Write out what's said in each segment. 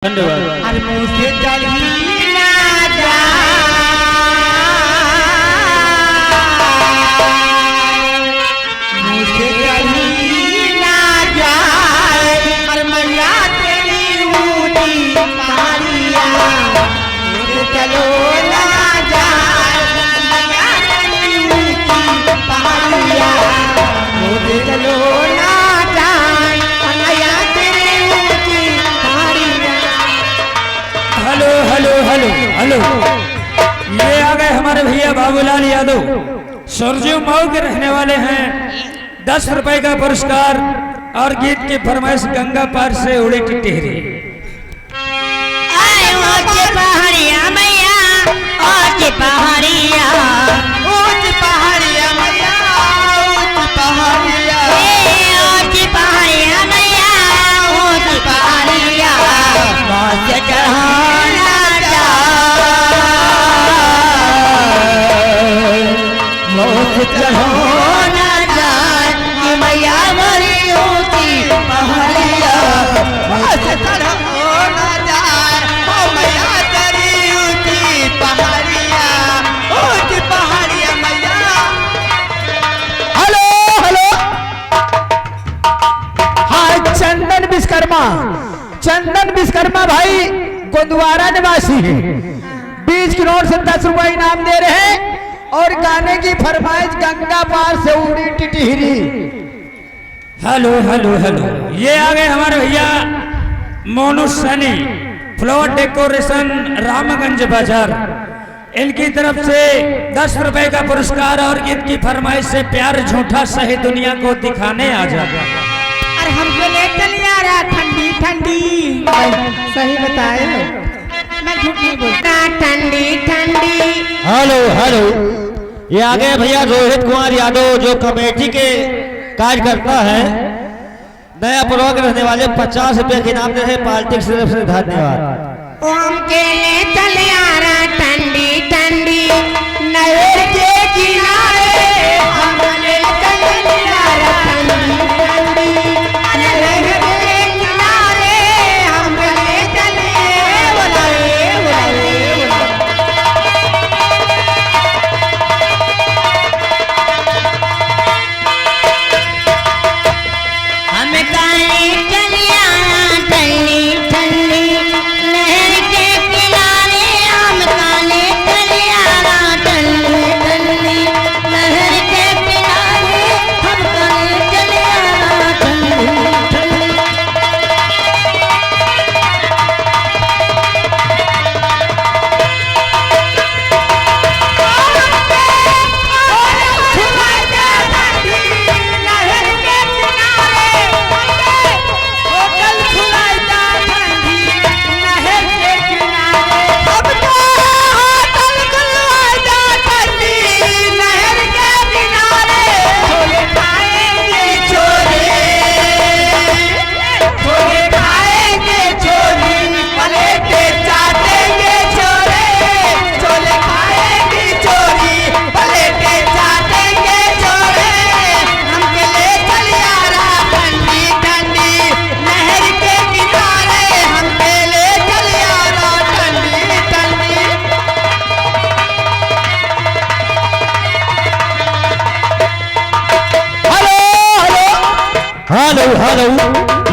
धन्यवाद। अरे मुझसे चल ही ना जा, मुझसे चल ही ना जाए, अरे मैया तेरी ऊँची पहाड़िया, मुझसे चलो ना जाए, मैया तेरी ऊँची पहाड़िया, मुझसे चलो ना जाए, मैया तेरी ऊँची पहाड़िया। हेलो हेलो हेलो हेलो, ये आ गए हमारे भैया बाबूलाल यादव, सरजू मऊ के रहने वाले हैं। 10 रुपए का पुरस्कार और गीत की फरमाइश गंगा पार से उड़ी टिटहरी। पहाड़िया मैया ऊंच पहाड़िया, ऊंच पहाड़िया मैया, ऊंच पहाड़िया, ऊंच पहाड़िया मैया ऊंच पहाड़िया, बहुत चढ़ाना बहुत चढ़ाना जाए कि मैया मेरी ऊंची पहाड़िया, बहुत चढ़ाना जाए ओ मैया तेरी ऊंची पहाड़िया, ऊंच पहाड़िया मैया। हेलो हेलो, हाँ चंदन विश्वकर्मा, चंदन विश्वकर्मा भाई गोंदवारा निवासी है। 20 की नोट से 10 रुपए इनाम दे रहे हैं और गाने की फरमाइश गंगा पार से उड़ी टिटहरी। हेलो हेलो हेलो, ये आ गए हमारे भैया मोनू सनी, फ्लावर डेकोरेशन रामगंज बाजार। इनकी तरफ से 10 रुपए का पुरस्कार और गीत की फरमाइश से प्यार झूठा सही दुनिया को दिखाने आ जाएगा। अरे हमको ले चल यार ठंडी ठंडी, सही बताए मैं झूठ नहीं बोलता, ठंडी ठंडी। हेलो हेलो, ये आ गए भैया रोहित कुमार यादव जो कमेटी के कार्य करता है। नया प्रयोग रहने वाले 50 रुपए के इनाम दे रहे पार्टी की तरफ से, धन्यवाद। ओम के ले चल यारा ठंडी ठंडी, नहर के किनारे हम ले चल यारा ठंडी ठंडी, नहर के किनारे हम ले चले बुलाए बुलाए। हम काले चल यारा ठंडी ठंडी, नहर के किनारे हम काले चल यारा ठंडी ठंडी, नहर के किनारे हम काले चल यारा ठंडी ठंडी। हेलो हेलो,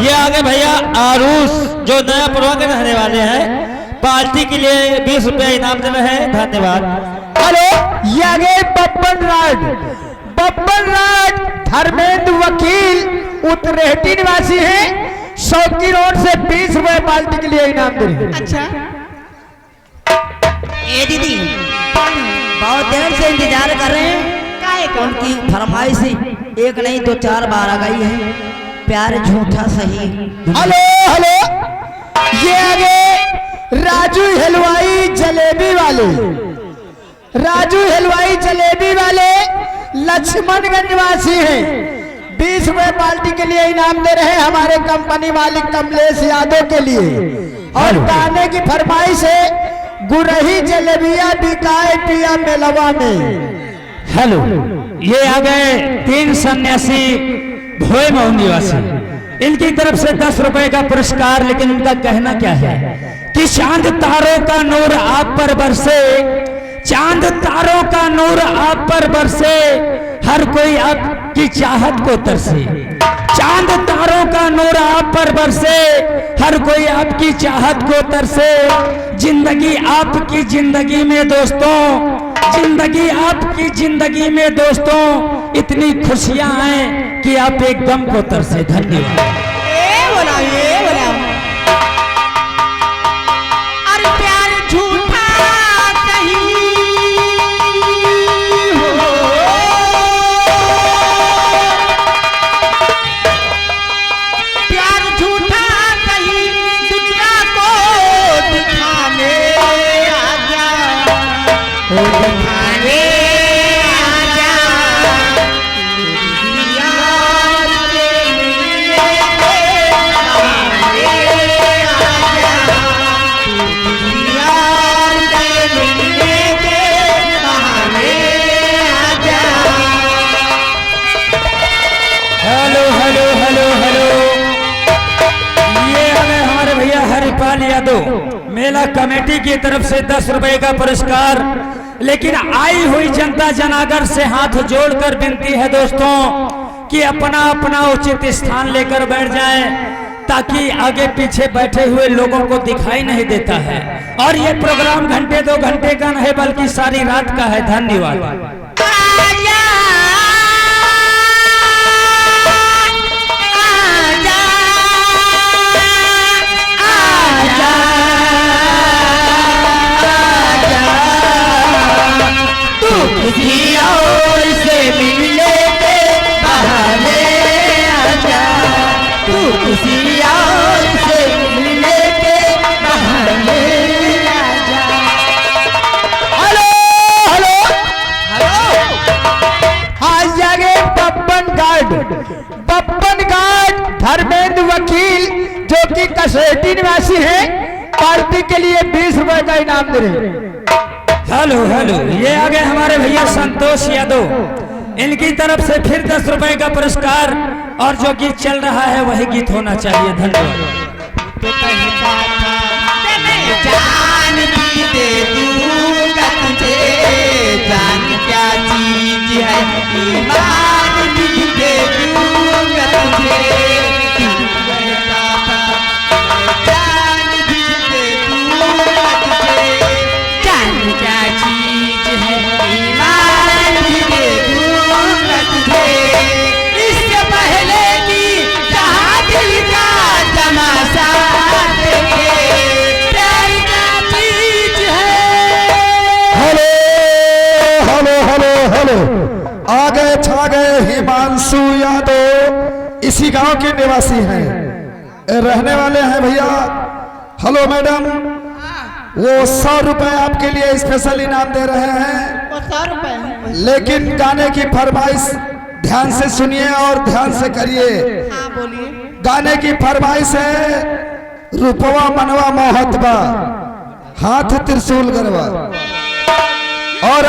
ये आ गए भैया आरूस जो नया प्रयोग रहने वाले हैं। पार्टी के लिए 20 रुपए इनाम दे रहे हैं, धन्यवाद। हेलो, ये आ गए बब्बन राज, बब्बन राज धर्मेंद्र वकील उत्तरेहटी निवासी हैं। 100 की नोट से 20 रुपए पार्टी के लिए इनाम दे रहे हैं। अच्छा ए दीदी, बहुत देर से इंतजार कर रहे हैं, उनकी फरमाइश एक नहीं तो 4 बार आ गई है, प्यार झूठा सही। हेलो हेलो, ये आ गए राजू हलवाई जलेबी वाले, राजू हलवाई जलेबी वाले लक्ष्मणगंज निवासी हैं। 20 रुपए पार्टी के लिए इनाम दे रहे हैं हमारे कंपनी मालिक कमलेश यादव के लिए। और गाने की फरमाइश है गुरही जलेबिया बिकाए पिया मेलवा में। हेलो, ये आ गए 3 सन्यासी भोए मऊ निवासी। इनकी तरफ से 10 रुपए का पुरस्कार। लेकिन उनका कहना क्या है कि चांद तारों का नूर आप पर बरसे, चांद तारों का नूर आप पर बरसे, हर कोई आपकी चाहत को तरसे। चांद तारों का नूर आप पर बरसे, हर कोई आपकी चाहत को तरसे। जिंदगी आपकी जिंदगी में दोस्तों, जिंदगी आपकी जिंदगी में दोस्तों, इतनी खुशियां हैं कि आप एक गम को तरसे। धन्यवाद। अरे प्यार झूठा कहीं हो, प्यार झूठा कहीं दुनिया को दिखाने आजा, दिखाने आजा, यार हेलो हेलो हेलो हेलो, ये हमें हमारे भैया हरिपाल यादव मेला कमेटी की तरफ से 10 रुपए का पुरस्कार। लेकिन आई हुई जनता जनागर से हाथ जोड़कर विनती है दोस्तों कि अपना अपना उचित स्थान लेकर बैठ जाएं, ताकि आगे पीछे बैठे हुए लोगों को दिखाई नहीं देता है। और ये प्रोग्राम घंटे 2 घंटे का नहीं बल्कि सारी रात का है। धन्यवाद। किसी और से मिलने के बहाने आजा, तू किसी और से मिलने के बहाने आजा। हेलो हेलो हेलो, आज जागे बब्बन गार्ड धर्मेंद्र वकील जो कि कसेटी निवासी है, पार्टी के लिए 20 रुपए का इनाम दे रहे। हेलो हेलो, ये आगे हमारे भैया संतोष यादव, इनकी तरफ से फिर 10 रुपए का पुरस्कार। और जो गीत चल रहा है वही गीत होना चाहिए। धन्यवाद। जान भी दे दूंगा तुझे, जान क्या चीज है, ईमान भी दे दूंगा तुझे, जान भी दे दूंगा तुझे, जान क्या चीज है, ईमान भी दे दूंगा तुझे। इससे पहले कि जहाँ दिल का तमाशा देखे, प्यार क्या चीज है। हेलो हेलो हेलो हेलो, आगे छा गए हिमांशु यादव, इसी गांव के निवासी हैं, रहने वाले हैं भैया। हेलो मैडम, वो 100 रुपए आपके लिए स्पेशल इनाम दे रहे हैं। 100 रुपए, लेकिन गाने की फरमाइश ध्यान से सुनिए और ध्यान से करिए। हाँ बोलिए। गाने की फरमाइश है रूपवा मनवा मोहतबा, हाथ त्रिशूल गरबा। और